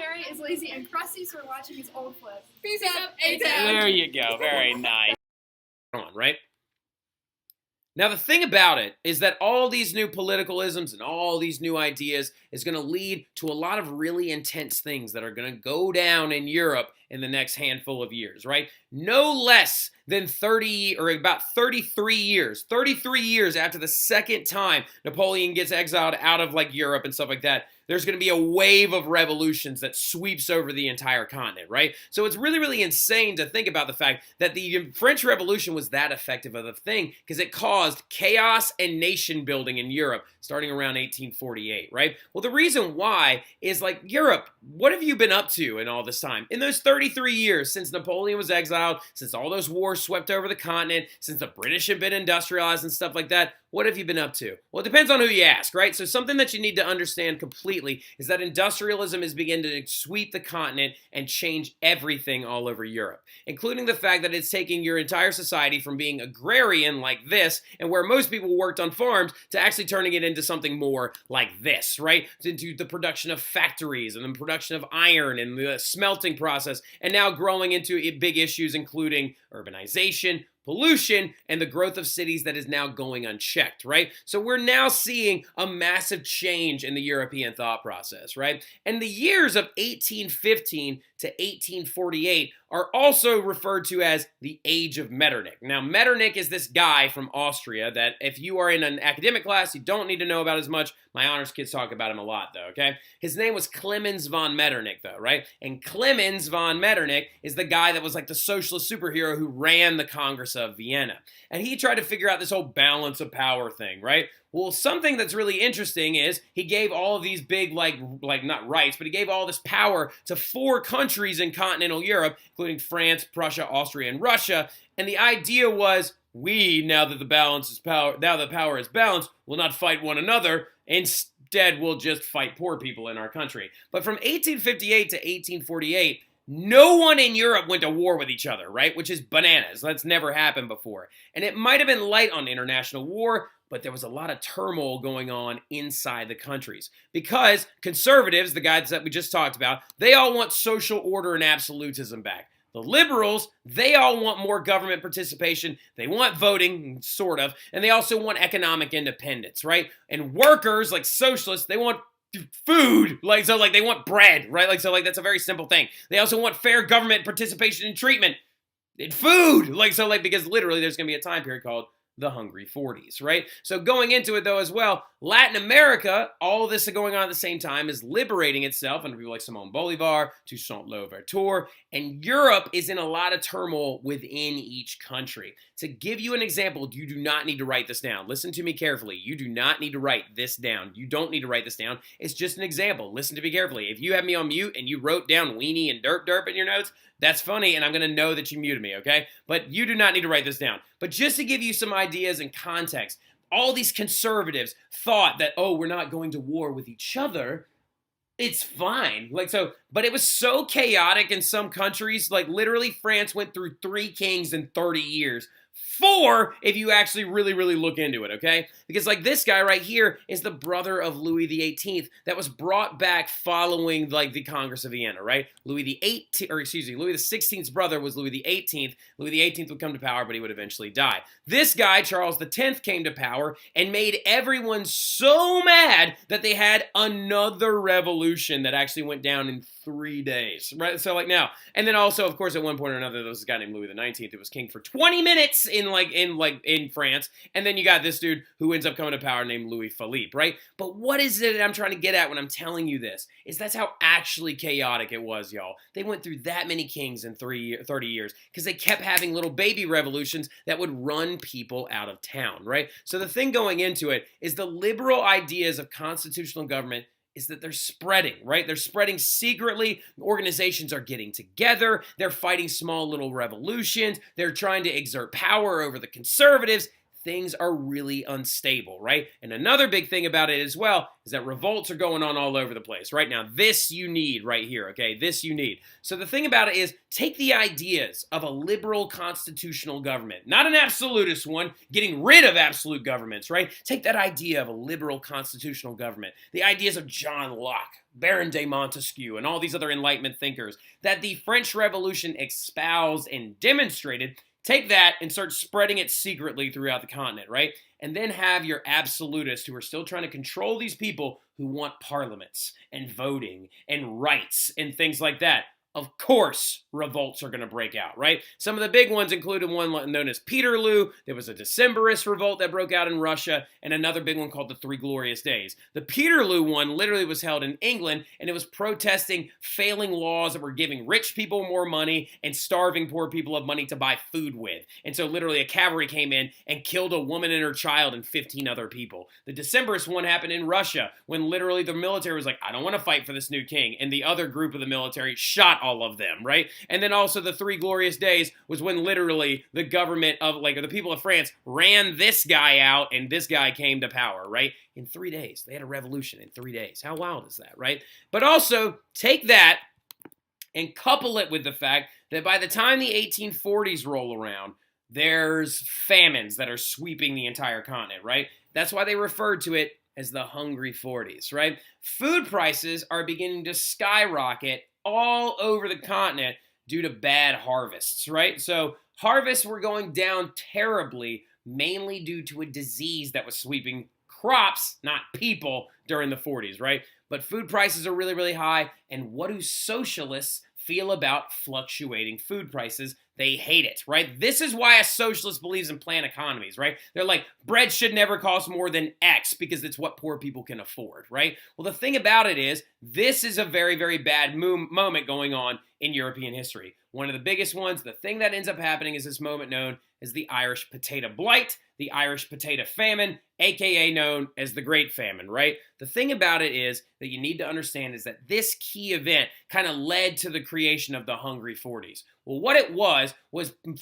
Carrie is lazy and crusty, so we're watching his old clip. Peace out, A-Town. There you go. Very nice. On, right? Now, the thing about it is that all these new politicalisms and all these new ideas is going to lead to a lot of really intense things that are going to go down in Europe in the next handful of years, right? No less than 30 or about 33 years after the second time Napoleon gets exiled out of like Europe and stuff like that, there's going to be a wave of revolutions that sweeps over the entire continent, right? So it's really, really insane to think about the fact that the French Revolution was that effective of a thing because it caused chaos and nation building in Europe starting around 1848, right? Well, the reason why is like Europe, what have you been up to in all this time? In those 33 years since Napoleon was exiled, since all those wars swept over the continent, since the British had been industrialized and stuff like that, what have you been up to? Well, it depends on who you ask, right? So something that you need to understand completely is that industrialism is beginning to sweep the continent and change everything all over Europe, including the fact that it's taking your entire society from being agrarian like this, and where most people worked on farms, to actually turning it into something more like this, right? Into the production of factories and the production of iron and the smelting process, and now growing into big issues including urbanization, pollution, and the growth of cities that is now going unchecked, right? So we're now seeing a massive change in the European thought process, right? And the years of 1815 to 1848 are also referred to as the Age of Metternich. Now, Metternich is this guy from Austria that if you are in an academic class, you don't need to know about as much. My honors kids talk about him a lot, though, okay? His name was Clemens von Metternich, though, right? And Clemens von Metternich is the guy that was like the socialist superhero who ran the Congress of Vienna. And he tried to figure out this whole balance of power thing, right? Well, something that's really interesting is he gave all of these big, like not rights, but he gave all this power to 4 countries in continental Europe, including France, Prussia, Austria, and Russia. And the idea was, now that the power is balanced, will not fight one another. Instead, we'll just fight poor people in our country. But from 1858 to 1848, no one in Europe went to war with each other, right? Which is bananas. That's never happened before. And it might have been light on international war, but there was a lot of turmoil going on inside the countries. Because conservatives, the guys that we just talked about, they all want social order and absolutism back. The liberals, they all want more government participation. They want voting, sort of. And they also want economic independence, right? And workers, like socialists, they want food, they want bread, right? That's a very simple thing. They also want fair government participation and treatment and food, because literally there's going to be a time period called the Hungry 40s, right? So going into it, though, as well, Latin America, all of this going on at the same time, is liberating itself under people like Simón Bolívar, Toussaint Louverture, and Europe is in a lot of turmoil within each country. To give you an example, you do not need to write this down. Listen to me carefully. You do not need to write this down. You don't need to write this down. It's just an example. Listen to me carefully. If you have me on mute and you wrote down weenie and derp derp in your notes, that's funny, and I'm going to know that you muted me, okay? But you do not need to write this down. But just to give you some ideas and context, all these conservatives thought that, we're not going to war with each other. It's fine. But it was so chaotic in some countries. Literally, France went through 3 kings in 30 years. 4, if you actually really, really look into it, okay? Because this guy right here is the brother of Louis XVIII that was brought back following the Congress of Vienna, right? Louis XVI's brother was Louis XVIII. Louis XVIII would come to power, but he would eventually die. This guy, Charles X, came to power and made everyone so mad that they had another revolution that actually went down in 3 days, right? Now, and then also, of course, at one point or another, there was a guy named Louis XIX who was king for 20 minutes in France, and then you got this dude who ends up coming to power named Louis Philippe, right? But what is it I'm trying to get at when I'm telling you this? Is that's how actually chaotic it was, y'all. They went through that many kings in 30 years because they kept having little baby revolutions that would run people out of town, right? So the thing going into it is the liberal ideas of constitutional government is that they're spreading, right? They're spreading secretly. Organizations are getting together. They're fighting small little revolutions. They're trying to exert power over the conservatives. things are really unstable, right? And another big thing about it as well is that revolts are going on all over the place. Right now, this you need right here, okay? This you need. So the thing about it is, take the ideas of a liberal constitutional government, not an absolutist one, getting rid of absolute governments, right? Take that idea of a liberal constitutional government, the ideas of John Locke, Baron de Montesquieu, and all these other Enlightenment thinkers that the French Revolution espoused and demonstrated. Take that and start spreading it secretly throughout the continent, right? And then have your absolutists who are still trying to control these people who want parliaments and voting and rights and things like that. Of course, revolts are going to break out, right? Some of the big ones included one known as Peterloo. There was a Decembrist revolt that broke out in Russia, and another big one called the Three Glorious Days. The Peterloo one literally was held in England, and it was protesting failing laws that were giving rich people more money and starving poor people of money to buy food with. And so literally a cavalry came in and killed a woman and her child and 15 other people. The Decembrist one happened in Russia when literally the military was like, I don't want to fight for this new king, and the other group of the military shot all of them, right? And then also the Three Glorious Days was when literally the government of, like, the people of France ran this guy out and this guy came to power, right? In 3 days. They had a revolution in 3 days. How wild is that, right? But also, take that and couple it with the fact that by the time the 1840s roll around, there's famines that are sweeping the entire continent, right? That's why they referred to it as the Hungry 40s, right? Food prices are beginning to skyrocket all over the continent due to bad harvests, right? So harvests were going down terribly, mainly due to a disease that was sweeping crops, not people, during the 40s, right? But food prices are really, really high, and what do socialists feel about fluctuating food prices? They hate it, right? This is why a socialist believes in planned economies, right? They're like, bread should never cost more than X because it's what poor people can afford, right? Well, the thing about it is, this is a very, very bad moment going on in European history. One of the biggest ones, the thing that ends up happening is this moment known as the Irish Potato Blight, the Irish Potato Famine, aka known as the Great Famine, right? The thing about it is that you need to understand is that this key event kind of led to the creation of the Hungry 40s. Well, what it was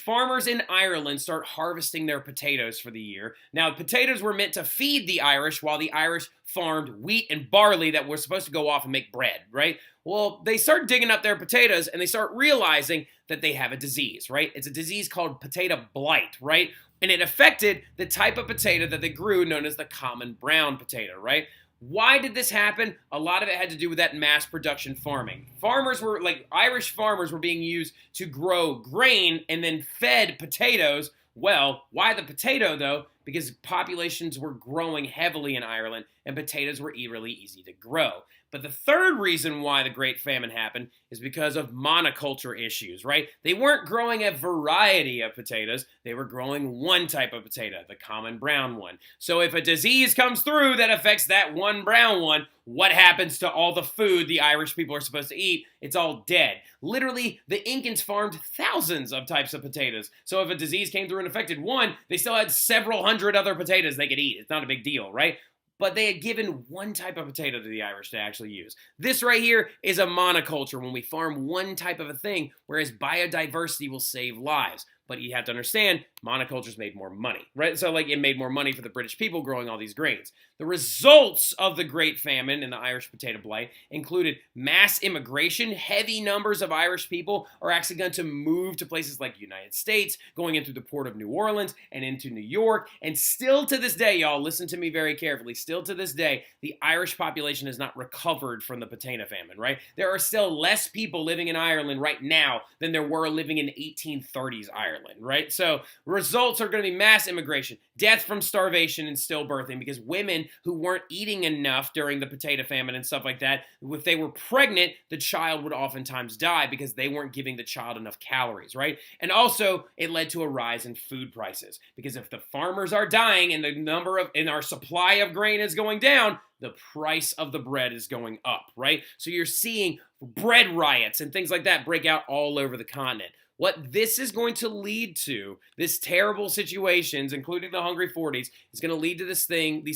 farmers in Ireland start harvesting their potatoes for the year. Now, potatoes were meant to feed the Irish while the Irish farmed wheat and barley that were supposed to go off and make bread, right? Well, they start digging up their potatoes and they start realizing that they have a disease, right? It's a disease called potato blight, right? And it affected the type of potato that they grew known as the common brown potato, right? Why did this happen? A lot of it had to do with that mass production farming. Irish farmers were being used to grow grain and then fed potatoes. Well, why the potato though? Because populations were growing heavily in Ireland and potatoes were really easy to grow. But the third reason why the Great Famine happened is because of monoculture issues, right? They weren't growing a variety of potatoes. They were growing one type of potato, the common brown one. So if a disease comes through that affects that one brown one, what happens to all the food the Irish people are supposed to eat? It's all dead. Literally, the Incans farmed thousands of types of potatoes. So if a disease came through and affected one, they still had several hundred other potatoes they could eat. It's not a big deal, right? But they had given one type of potato to the Irish to actually use. This right here is a monoculture when we farm one type of a thing, whereas biodiversity will save lives. But you have to understand, monocultures made more money, right? So it made more money for the British people growing all these grains. The results of the Great Famine and the Irish Potato Blight included mass immigration. Heavy numbers of Irish people are actually going to move to places like the United States, going in through the port of New Orleans and into New York. And still to this day, y'all, listen to me very carefully, still to this day, the Irish population has not recovered from the potato famine, right? There are still less people living in Ireland right now than there were living in 1830s Ireland, right? So results are going to be mass immigration, death from starvation and stillbirthing, because women who weren't eating enough during the potato famine and stuff like that, if they were pregnant, the child would oftentimes die because they weren't giving the child enough calories, right? And also, it led to a rise in food prices, because if the farmers are dying and our supply of grain is going down, the price of the bread is going up, right? So you're seeing bread riots and things like that break out all over the continent. What this is going to lead to, this terrible situations, including the Hungry 40s, is going to lead to these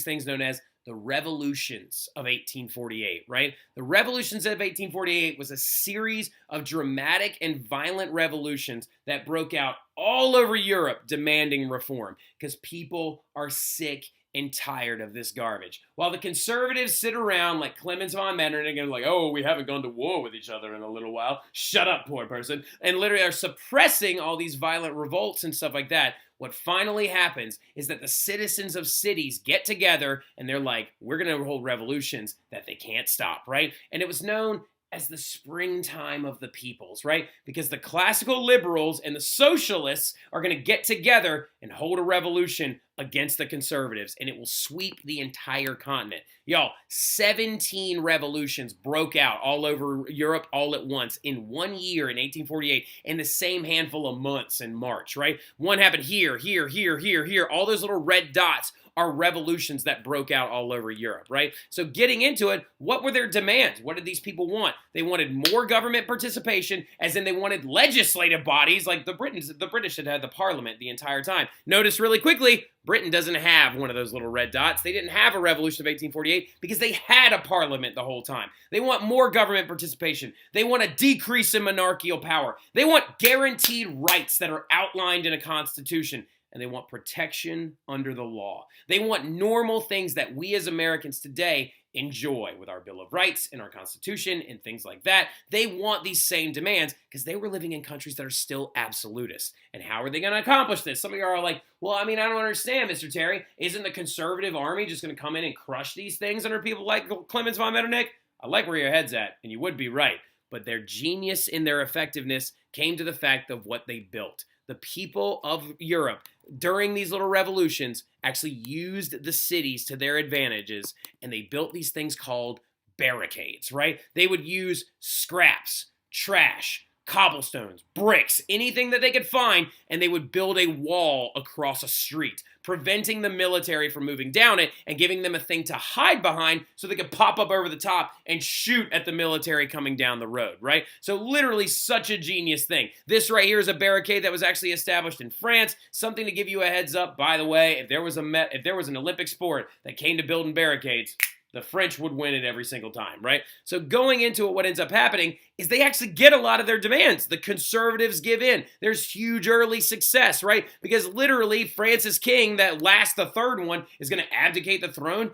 things known as the revolutions of 1848, right? The revolutions of 1848 was a series of dramatic and violent revolutions that broke out all over Europe demanding reform because people are sick and tired of this garbage. While the conservatives sit around like Clemens von Metternich and like, oh, we haven't gone to war with each other in a little while. Shut up, poor person. And literally are suppressing all these violent revolts and stuff like that. What finally happens is that the citizens of cities get together and they're like, we're going to hold revolutions that they can't stop, right? And it was known as the springtime of the peoples, right? Because the classical liberals and the socialists are going to get together and hold a revolution against the conservatives, and it will sweep the entire continent. Y'all, 17 revolutions broke out all over Europe all at once in 1 year in 1848 in the same handful of months in March, right? One happened here, here, here, here, here. All those little red dots are revolutions that broke out all over Europe, right? So getting into it, what were their demands? What did these people want? They wanted more government participation, as in they wanted legislative bodies like the British had the parliament the entire time. Notice really quickly, Britain doesn't have one of those little red dots. They didn't have a revolution of 1848 because they had a parliament the whole time. They want more government participation. They want a decrease in monarchical power. They want guaranteed rights that are outlined in a constitution. And they want protection under the law. They want normal things that we as Americans today enjoy with our Bill of Rights and our Constitution and things like that. They want these same demands because they were living in countries that are still absolutist. And how are they going to accomplish this? Some of you are like, well, I mean, I don't understand, Mr. Terry. Isn't the conservative army just going to come in and crush these things under people like Clemens von Metternich? I like where your head's at, and you would be right. But their genius in their effectiveness came to the fact of what they built. The people of Europe during these little revolutions actually used the cities to their advantages, and they built these things called barricades, right? They would use scraps, trash, cobblestones, bricks, anything that they could find, and they would build a wall across a street, preventing the military from moving down it and giving them a thing to hide behind so they could pop up over the top and shoot at the military coming down the road, right? So literally such a genius thing. This right here is a barricade that was actually established in France. Something to give you a heads up, by the way, if there was an Olympic sport that came to building barricades, the French would win it every single time, right? So going into it, what ends up happening is they actually get a lot of their demands. The conservatives give in. There's huge early success, right? Because literally Francis King, that last, the third one, is going to abdicate the throne.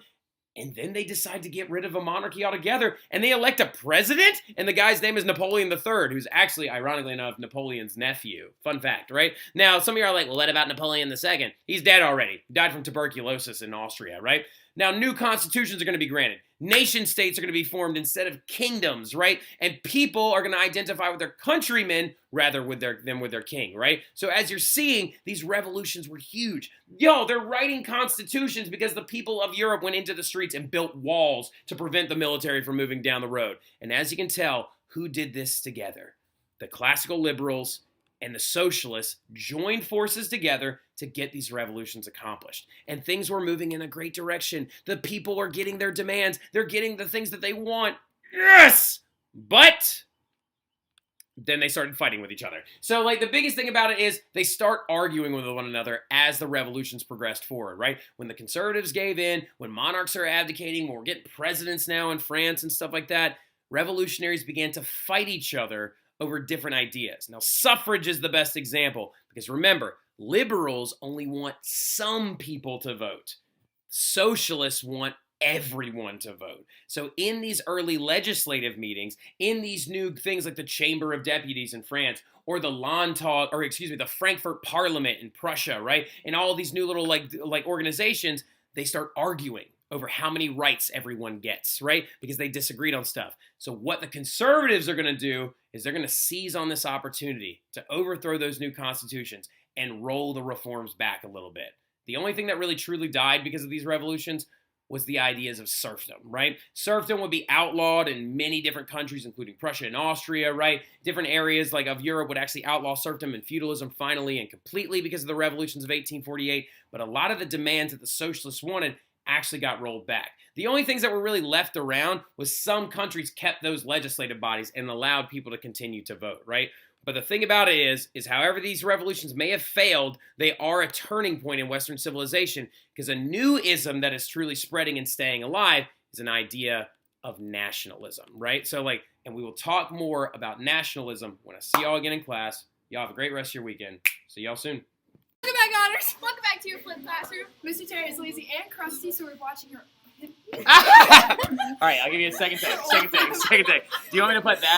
And then they decide to get rid of a monarchy altogether, and they elect a president, and the guy's name is Napoleon III, who's actually, ironically enough, Napoleon's nephew. Fun fact, right? Now, some of you are like, well, what about Napoleon II? He's dead already. He died from tuberculosis in Austria, right? Now, new constitutions are going to be granted. Nation states are going to be formed instead of kingdoms, right? And people are going to identify with their countrymen rather than with their king, right? So as you're seeing, these revolutions were huge. Yo, they're writing constitutions because the people of Europe went into the streets and built walls to prevent the military from moving down the road. And as you can tell, who did this together? The classical liberals and the socialists joined forces together to get these revolutions accomplished. And things were moving in a great direction. The people are getting their demands. They're getting the things that they want. Yes! But then they started fighting with each other. So, like, the biggest thing about it is they start arguing with one another as the revolutions progressed forward, right? When the conservatives gave in, when monarchs are abdicating, when we're getting presidents now in France and stuff like that, revolutionaries began to fight each other over different ideas. Now, suffrage is the best example because remember, liberals only want some people to vote. Socialists want everyone to vote. So in these early legislative meetings, in these new things like the Chamber of Deputies in France, or the the Frankfurt Parliament in Prussia, right? And all these new little like organizations, they start arguing over how many rights everyone gets, right? Because they disagreed on stuff. So what the conservatives are going to do is they're going to seize on this opportunity to overthrow those new constitutions and roll the reforms back a little bit. The only thing that really truly died because of these revolutions was the ideas of serfdom, right? Serfdom would be outlawed in many different countries, including Prussia and Austria, right? Different areas like of Europe would actually outlaw serfdom and feudalism finally and completely because of the revolutions of 1848. But a lot of the demands that the socialists wanted actually got rolled back. The only things that were really left around was some countries kept those legislative bodies and allowed people to continue to vote, right? But the thing about it is however these revolutions may have failed, they are a turning point in Western civilization, because a new ism that is truly spreading and staying alive is an idea of nationalism, right? So and we will talk more about nationalism when I see y'all again in class. Y'all have a great rest of your weekend. See y'all soon. Welcome back, Honors. Welcome back to your flip classroom. Mr. Terry is lazy and crusty, so we're watching her. All right, I'll give you a second take. Do you want me to put that?